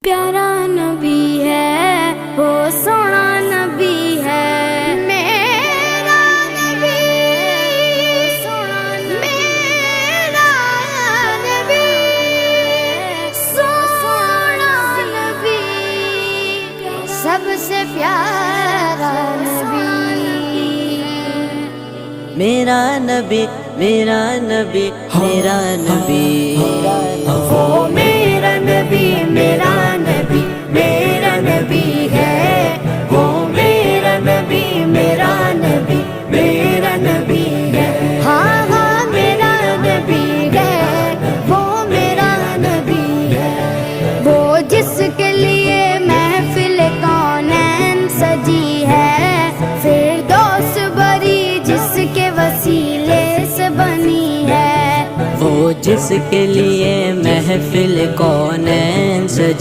پیارا نبی ہے وہ سونا نبی ہے میرا نبی میرا نبی سونا نبی سب سے پیارا نبی میرا نبی میرا نبی میرا نبی وہ میرا نبی میرا نبی میرا نبی ہے وہ میرا نبی میرا نبی میرا نبی ہے ہاں ہاں میرا نبی ہے وہ میرا نبی ہے وہ جس کے لیے محفل کونین سجی ہے فردوس بری جس کے وسیلے سے بنی ہے وہ جس کے لیے محفل کونین سجی